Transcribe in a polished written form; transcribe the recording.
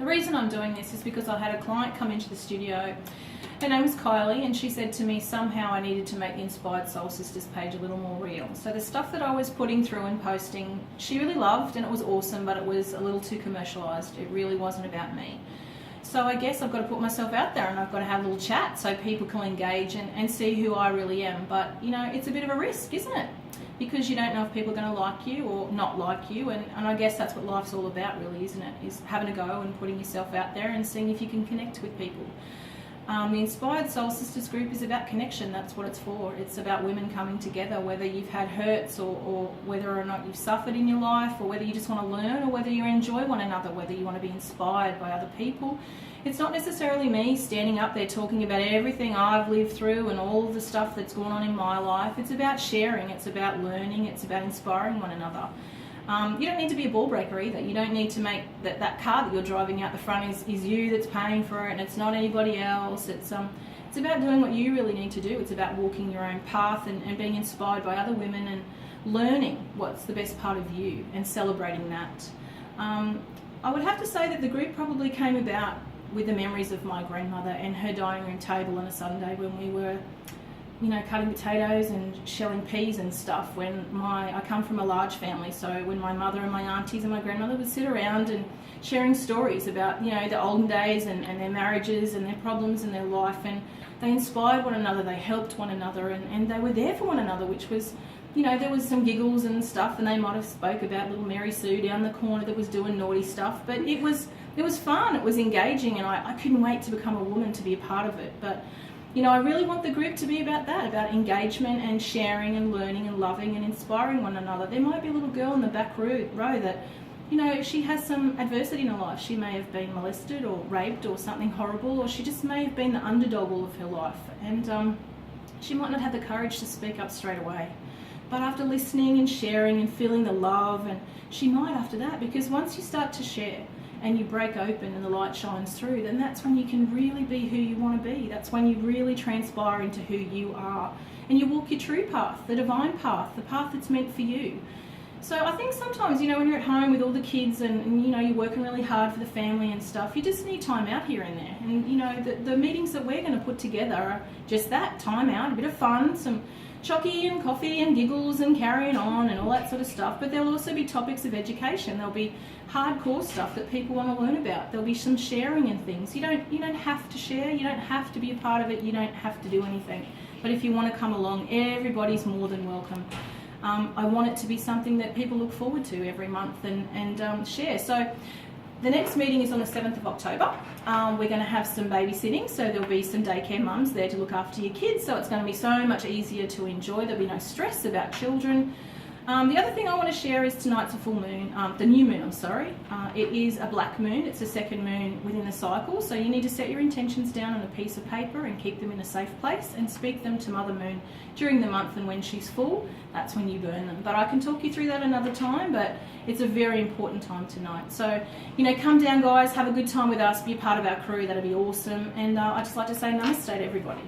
reason I'm doing this is because I had a client come into the studio. Her name was Kylie, and she said to me somehow I needed to make the Inspired Soul Sisters page a little more real. So the stuff that I was putting through and posting, she really loved, and it was awesome, but it was a little too commercialised. It really wasn't about me. So I guess I've got to put myself out there, and I've got to have a little chat so people can engage and see who I really am. But, you know, it's a bit of a risk, isn't it? Because you don't know if people are going to like you or not like you, and I guess that's what life's all about, really, isn't it? Is having a go and putting yourself out there and seeing if you can connect with people. The Inspired Soul Sisters group is about connection. That's what it's for. It's about women coming together, whether you've had hurts or whether or not you've suffered in your life, or whether you just want to learn, or whether you enjoy one another, whether you want to be inspired by other people. It's not necessarily me standing up there talking about everything I've lived through and all of the stuff that's gone on in my life. It's about sharing, it's about learning, it's about inspiring one another. You don't need to be a ball breaker either. You don't need to make that car that you're driving out the front is you that's paying for it, and it's not anybody else. It's about doing what you really need to do. It's about walking your own path and being inspired by other women and learning what's the best part of you and celebrating that. I would have to say that the group probably came about with the memories of my grandmother and her dining room table on a Sunday when we were, you know, cutting potatoes and shelling peas and stuff. I come from a large family, so when my mother and my aunties and my grandmother would sit around and sharing stories about, you know, the olden days and their marriages and their problems in their life, and they inspired one another, they helped one another, and they were there for one another, which was, you know, there was some giggles and stuff, and they might have spoke about little Mary Sue down the corner that was doing naughty stuff, but it was fun, it was engaging, and I couldn't wait to become a woman to be a part of it. But you know, I really want the group to be about that, about engagement and sharing and learning and loving and inspiring one another. There might be a little girl in the back row that, you know, she has some adversity in her life. She may have been molested or raped or something horrible, or she just may have been the underdog all of her life. And she might not have the courage to speak up straight away. But after listening and sharing and feeling the love, and she might after that, because once you start to share and you break open and the light shines through, then that's when you can really be who you want to be. That's when you really transpire into who you are. And you walk your true path, the divine path, the path that's meant for you. So I think sometimes, you know, when you're at home with all the kids and you know, you're working really hard for the family and stuff, you just need time out here and there. And, you know, the meetings that we're going to put together are just that, time out, a bit of fun, some chocky and coffee and giggles and carrying on and all that sort of stuff. But there'll also be topics of education. There'll be hardcore stuff that people want to learn about. There'll be some sharing and things. You don't have to share. You don't have to be a part of it. You don't have to do anything. But if you want to come along, everybody's more than welcome. I want it to be something that people look forward to every month and share. So the next meeting is on the 7th of October. We're going to have some babysitting, so there'll be some daycare mums there to look after your kids, so it's going to be so much easier to enjoy. There'll be no stress about children. The other thing I want to share is tonight's a full moon, the new moon, I'm sorry. It is a black moon. It's the second moon within the cycle, so you need to set your intentions down on a piece of paper and keep them in a safe place and speak them to Mother Moon during the month, and when she's full, that's when you burn them. But I can talk you through that another time, but it's a very important time tonight. So, you know, come down, guys, have a good time with us, be a part of our crew. That'll be awesome. And I'd just like to say namaste to everybody.